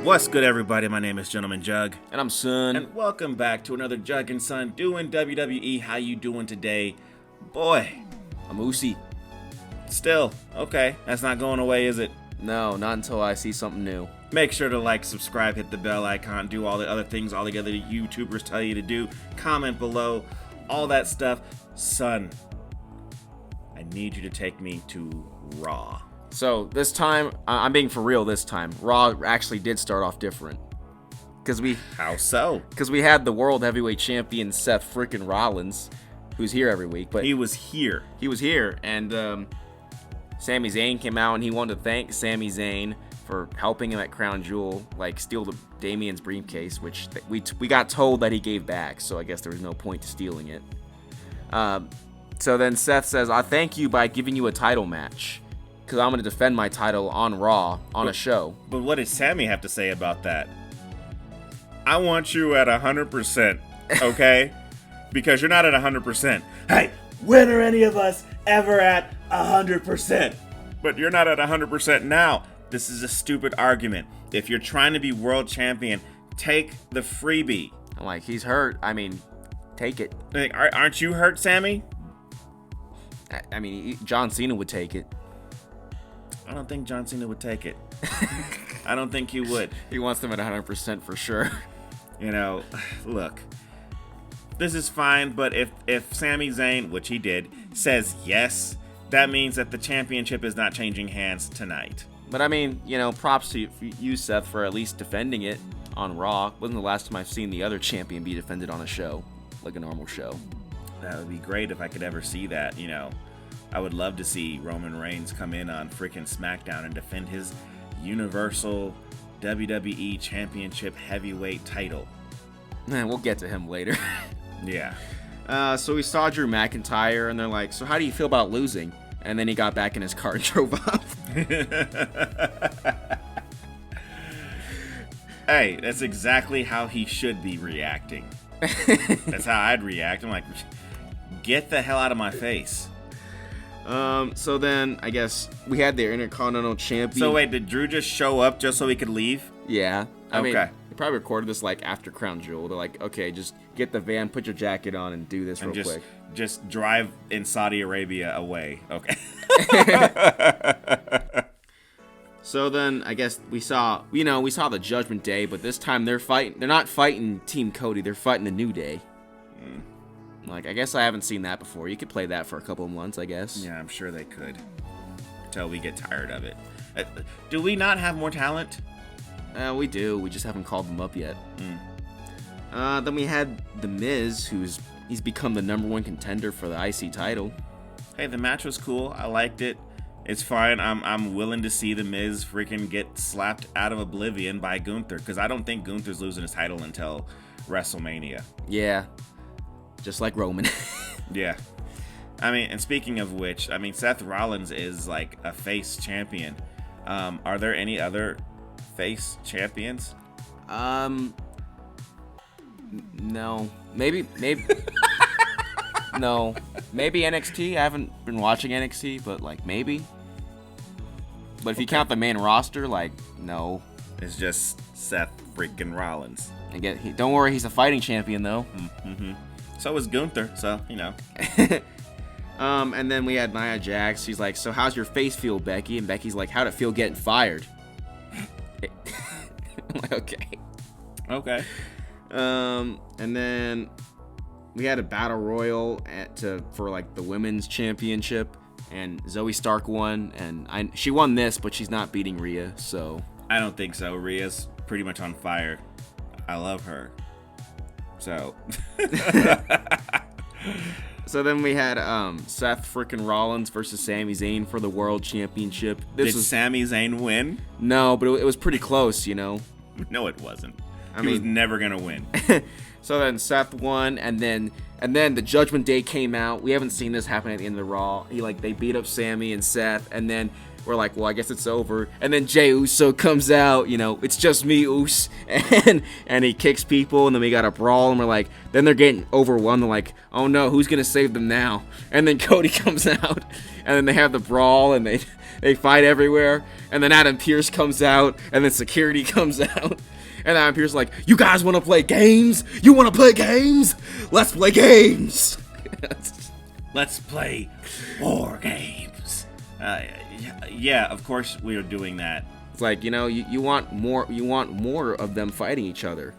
What's good, everybody? My name is Gentleman Jugg. And I'm Son. And welcome back to another Jugg and Son doing WWE. How you doing today? Boy. I'm Usi. Still. Okay. That's not going away, is it? No, not until I see something new. Make sure to like, subscribe, hit the bell icon, do all the other things all the other YouTubers tell you to do. Comment below. All that stuff. Son, I need you to take me to Raw. So this time, I'm being for real this time. Raw actually did start off different. How so? Because we had the World Heavyweight Champion Seth freaking Rollins, who's here every week. But he was here. He was here, and Sami Zayn came out, and he wanted to thank Sami Zayn for helping him at Crown Jewel, like steal the Damien's briefcase, which we got told that he gave back. So I guess there was no point to stealing it. So then Seth says, "I thank you by giving you a title match." Because I'm going to defend my title on Raw, on a show. But what did Sammy have to say about that? I want you at 100%, okay? Because you're not at 100%. Hey, when are any of us ever at 100%? But you're not at 100% now. This is a stupid argument. If you're trying to be world champion, take the freebie. I'm like, he's hurt. I mean, take it. Like, aren't you hurt, Sammy? I mean, John Cena would take it. I don't think John Cena would take it. I don't think he would. He wants them at 100% for sure. You know, look, this is fine, but if Sami Zayn, which he did, says yes, that means that the championship is not changing hands tonight. But I mean, you know, props to you, Seth, for at least defending it on Raw. Wasn't the last time I've seen the other champion be defended on a show, like a normal show. That would be great if I could ever see that, you know. I would love to see Roman Reigns come in on freaking Smackdown and defend his Universal WWE Championship Heavyweight title. We'll get to him later. Yeah. So we saw Drew McIntyre, and they're like, "So how do you feel about losing?" And then he got back in his car and drove off. Hey, that's exactly how he should be reacting. That's how I'd react. I'm like, get the hell out of my face. So then I guess we had their Intercontinental Champion. So wait, did Drew just show up just so he could leave? Yeah. I mean, okay. They probably recorded this like after Crown Jewel. They're like, okay, just get the van, put your jacket on, and do this real quick. Just drive in Saudi Arabia away. Okay. So then I guess we saw the Judgment Day, but this time they're not fighting Team Cody, they're fighting the New Day. Like, I guess I haven't seen that before. You could play that for a couple of months, I guess. Yeah, I'm sure they could. Until we get tired of it. Do we not have more talent? We do. We just haven't called them up yet. Then we had The Miz, he's become the #1 contender for the IC title. Hey, the match was cool. I liked it. It's fine. I'm willing to see The Miz freaking get slapped out of oblivion by Gunther, because I don't think Gunther's losing his title until WrestleMania. Yeah. Just like Roman. Yeah. I mean, and speaking of which, I mean, Seth Rollins is like a face champion. Are there any other face champions? No. Maybe. No. Maybe NXT. I haven't been watching NXT, but like maybe. But if you count the main roster, like, no. It's just Seth freaking Rollins. Don't worry, he's a fighting champion though. Mm-hmm. So is Gunther, so, you know. And then we had Nia Jax. She's like, "So how's your face feel, Becky?" And Becky's like, "How'd it feel getting fired?" I'm like, okay. Okay. And then we had a battle royal for like the women's championship, and Zoe Stark won, and she won this, but she's not beating Rhea, so. I don't think so. Rhea's pretty much on fire. I love her. So. So then we had Seth freaking Rollins versus Sami Zayn for the World Championship. Did Sami Zayn win? No, but it was pretty close, you know. No, it wasn't. He was never gonna win. So then Seth won, and then the Judgment Day came out. We haven't seen this happen at the end of the Raw. They beat up Sami and Seth, and then we're like, well, I guess it's over. And then Jey Uso comes out, it's just me, Us, and he kicks people, and then we got a brawl, and we're like, then they're getting overwhelmed. They're like, oh no, who's gonna save them now? And then Cody comes out, and then they have the brawl, and they fight everywhere. And then Adam Pearce comes out, and then security comes out. And Adam Pearce is like, you guys want to play games? You want to play games? Let's play games. Let's play war games. Yeah, of course we are doing that. It's like, you want more of them fighting each other.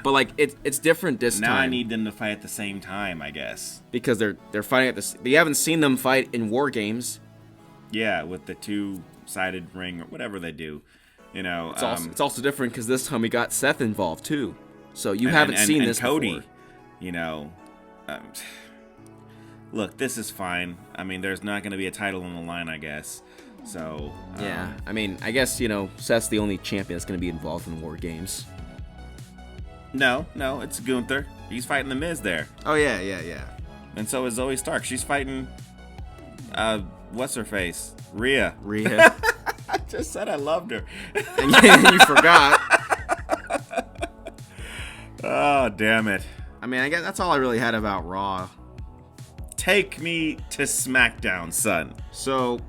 But like it's different this time. Now I need them to fight at the same time, I guess. Because they're fighting at this. You haven't seen them fight in war games. Yeah, with the two-sided ring or whatever they do. It's also different because this time we got Seth involved too. So you haven't seen this Cody, before. Look, this is fine. I mean, there's not going to be a title on the line, I guess. So yeah, I mean, I guess Seth's the only champion that's going to be involved in war games. No, it's Gunther. He's fighting the Miz there. Oh yeah. And so is Zoe Stark. She's fighting what's her face? Rhea. I just said I loved her. And you forgot. Oh, damn it. I mean, I guess that's all I really had about Raw. Take me to SmackDown, son. So,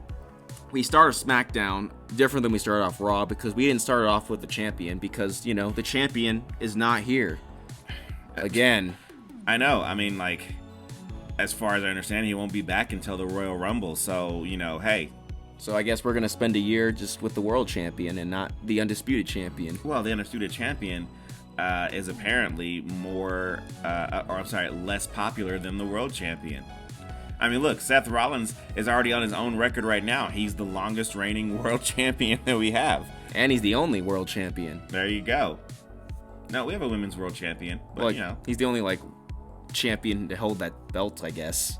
we started SmackDown different than we started off Raw because we didn't start off with the champion because, the champion is not here. Again. I know. I mean, like, as far as I understand, he won't be back until the Royal Rumble. So, hey. So I guess we're going to spend a year just with the world champion and not the undisputed champion. Well, the undisputed champion is apparently less popular than the world champion. I mean, look, Seth Rollins is already on his own record right now. He's the longest reigning world champion that we have. And he's the only world champion. There you go. No, we have a women's world champion, but he's the only champion to hold that belt, I guess.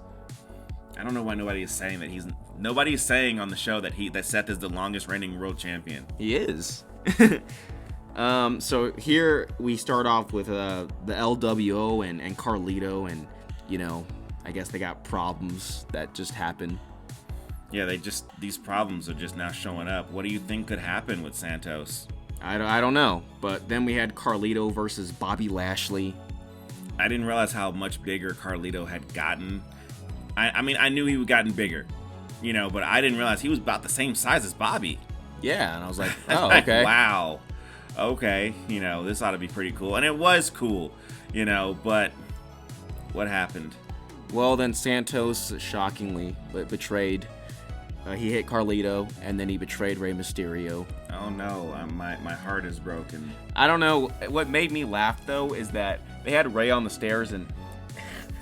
I don't know why nobody is saying that nobody is saying on the show that Seth is the longest reigning world champion. He is. So here we start off with the LWO and Carlito, and I guess they got problems that just happen. Yeah, these problems are just now showing up. What do you think could happen with Santos? I don't know, but then we had Carlito versus Bobby Lashley. I didn't realize how much bigger Carlito had gotten. I mean, I knew he had gotten bigger, but I didn't realize he was about the same size as Bobby. Yeah, and I was like, oh, okay. Wow. Okay, this ought to be pretty cool. And it was cool, but what happened? Well, then Santos shockingly betrayed. He hit Carlito, and then he betrayed Rey Mysterio. Oh no, my heart is broken. I don't know. What made me laugh, though, is that they had Rey on the stairs, and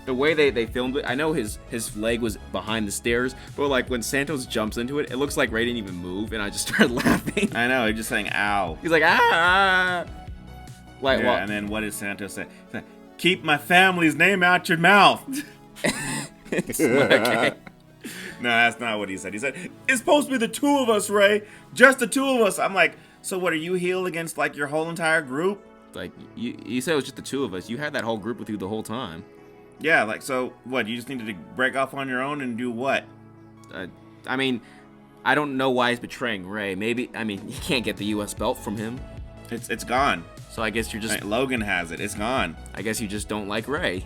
the way they filmed it, I know his leg was behind the stairs, but when Santos jumps into it, it looks like Rey didn't even move, and I just started laughing. I know, he's just saying, ow. He's like, ah! And then what did Santos say? He said, keep my family's name out your mouth. Okay. No, that's not what he said. He said, it's supposed to be the two of us, Rey. Just the two of us. I'm like, so what, are you healed against, your whole entire group? You said it was just the two of us. You had that whole group with you the whole time. Yeah, so what, you just needed to break off on your own and do what? I mean, I don't know why he's betraying Rey. Maybe, you can't get the U.S. belt from him. It's gone. So I guess you're just... Right, Logan has it. It's gone. I guess you just don't like Rey.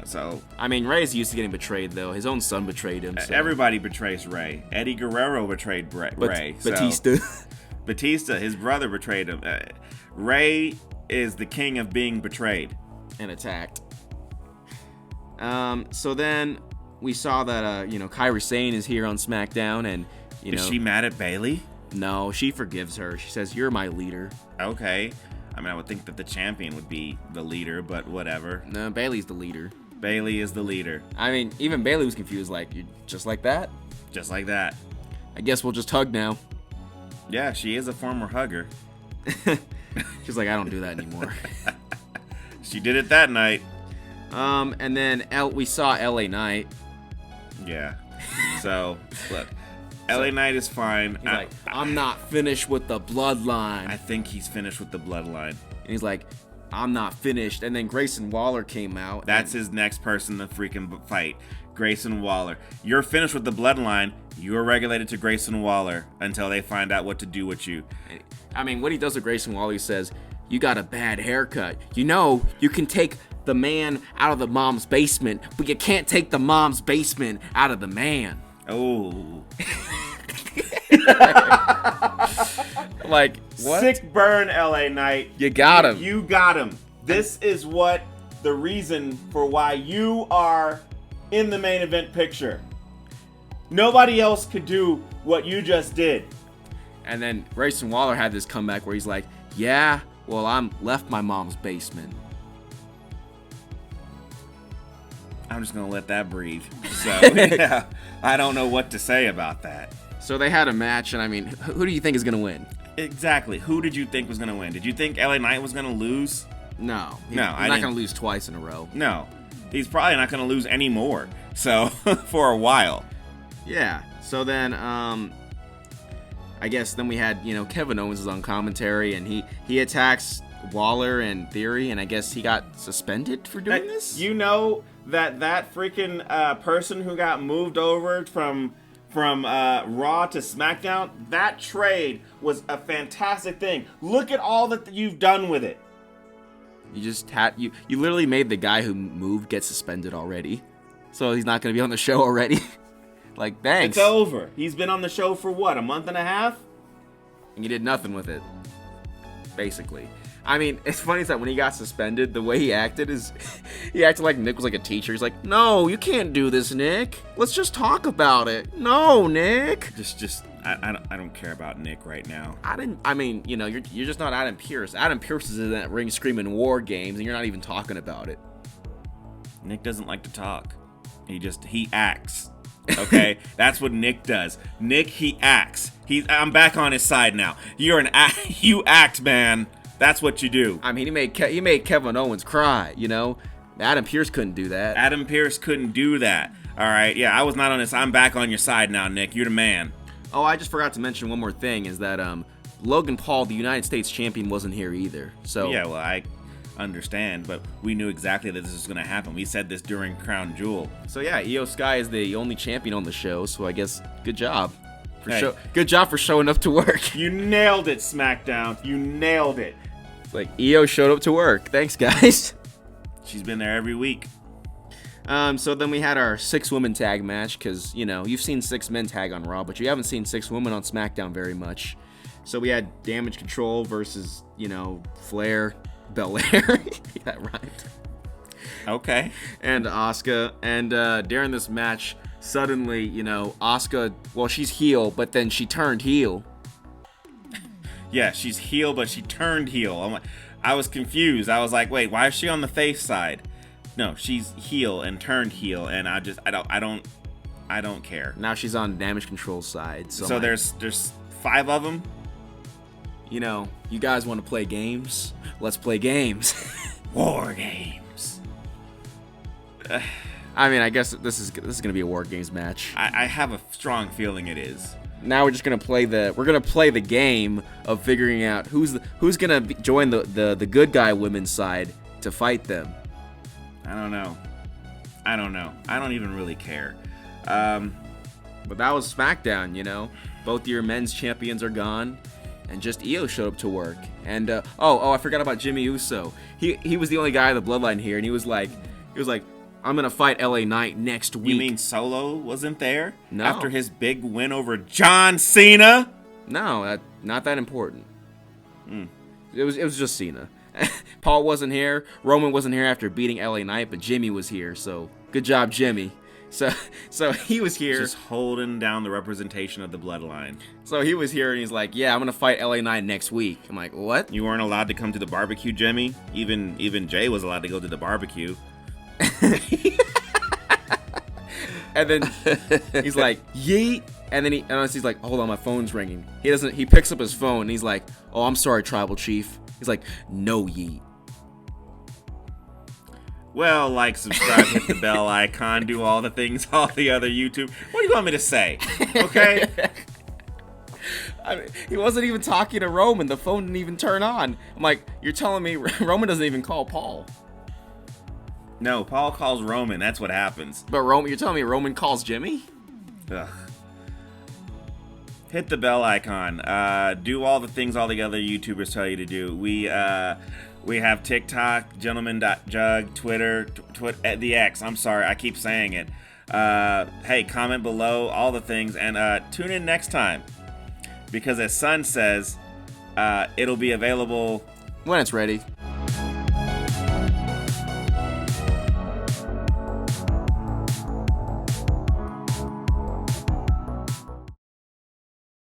So... Rey's used to getting betrayed, though. His own son betrayed him. So. Everybody betrays Rey. Eddie Guerrero betrayed Rey. Batista. Batista, his brother, betrayed him. Rey is the king of being betrayed. And attacked. So then we saw that, Kairi Sane is here on SmackDown, and, Is she mad at Bayley? No, she forgives her. She says, you're my leader. Okay. I would think that the champion would be the leader, but whatever. No, Bayley's the leader. Bayley is the leader. Even Bayley was confused, you just like that? Just like that. I guess we'll just hug now. Yeah, she is a former hugger. She's like, I don't do that anymore. She did it that night. And then we saw LA Knight. Yeah. So, look. LA Knight is fine. He's like, I'm not finished with the bloodline. I think he's finished with the bloodline. And he's like, I'm not finished. And then Grayson Waller came out. That's his next person to freaking fight. Grayson Waller. You're finished with the bloodline. You are regulated to Grayson Waller until they find out what to do with you. I mean, what he does with Grayson Waller, he says, you got a bad haircut. You know, you can take the man out of the mom's basement, but you can't take the mom's basement out of the man. Oh. Like, what? Sick burn, LA Knight. You got him. You got him. This is what the reason for why you are in the main event picture. Nobody else could do what you just did. And then Grayson Waller had this comeback where he's like, yeah, well, I'm left my mom's basement. I'm just going to let that breathe. So, yeah, I don't know what to say about that. So they had a match, and I mean, who do you think is going to win? Exactly. Who did you think was going to win? Did you think LA Knight was going to lose? No. He's No, not going to lose twice in a row. No. He's probably not going to lose any more. So, for a while. Yeah. So then, I guess then we had, Kevin Owens is on commentary, and he attacks Waller and Theory, and I guess he got suspended for doing this? You know that freaking person who got moved over from Raw to SmackDown, that trade was a fantastic thing. Look at all that you've done with it. You just had you literally made the guy who moved get suspended already. So he's not going to be on the show already. Like, thanks. It's over. He's been on the show for what, a month and a half? And you did nothing with it. Basically. I mean, it's funny that when he got suspended, the way he acted is he acted like Nick was like a teacher. He's like, "No, you can't do this, Nick. Let's just talk about it." No, Nick. I don't care about Nick right now. You're just not Adam Pearce. Adam Pearce is in that ring screaming war games, and you're not even talking about it. Nick doesn't like to talk. He acts. Okay, that's what Nick does. Nick, he acts. I'm back on his side now. You act, man. That's what you do. I mean, he made Kevin Owens cry. Adam Pearce couldn't do that. Adam Pearce couldn't do that. All right, yeah, I was not on this. I'm back on your side now, Nick. You're the man. Oh, I just forgot to mention one more thing. Is that Logan Paul, the United States champion, wasn't here either. So yeah, well, I understand, but we knew exactly that this was going to happen. We said this during Crown Jewel. So yeah, Io Sky is the only champion on the show. So I guess good job. Hey. Good job for showing up to work. You nailed it, SmackDown. You nailed it. It's like Io showed up to work. Thanks, guys. She's been there every week. So then we had our 6-woman tag match because, you've seen 6 men tag on Raw, but you haven't seen 6 women on SmackDown very much. So we had Damage Control versus, Flair, Belair. That rhymed. Okay. And Asuka. And during this match, suddenly, Asuka, well, she's heel, but then she turned heel. Yeah, she's heel, but she turned heel. I was confused. I was like, wait, why is she on the face side? No, she's heel and turned heel, and I don't care. Now she's on Damage Control's side. So there's 5 of them. You guys want to play games? Let's play games. War games. I mean, I guess this is gonna be a War Games match. I have a strong feeling it is. Now we're just gonna play the game of figuring out who's gonna join the good guy women's side to fight them. I don't know. I don't even really care. But that was SmackDown. Both your men's champions are gone, and just Io showed up to work. And I forgot about Jimmy Uso. He was the only guy in the Bloodline here, and he was like, I'm gonna fight LA Knight next week. You mean Solo wasn't there? No. After his big win over John Cena? No, not that important. It was just Cena. Paul wasn't here. Roman wasn't here after beating LA Knight, but Jimmy was here. So good job, Jimmy. So he was here, just holding down the representation of the Bloodline. So he was here, and he's like, "Yeah, I'm gonna fight LA Knight next week." I'm like, "What? You weren't allowed to come to the barbecue, Jimmy? Even Jay was allowed to go to the barbecue." And then he's like, "Yeet!" And then he's like, "Hold on, my phone's ringing." He picks up his phone, and he's like, "Oh, I'm sorry, Tribal Chief." He's like, "No, yeet." Well, like, subscribe, hit the bell icon, do all the things, all the other YouTube. What do you want me to say? Okay? I mean, he wasn't even talking to Roman. The phone didn't even turn on. I'm like, you're telling me Roman doesn't even call Paul? No, Paul calls Roman. That's what happens. But you're telling me Roman calls Jimmy? Ugh. hit the bell icon. Do all the things all the other YouTubers tell you to do. We have TikTok, gentleman.jugg, Twitter, the X. I'm sorry, I keep saying it. Hey, comment below, all the things, and tune in next time. Because as Sun says, it'll be available when it's ready.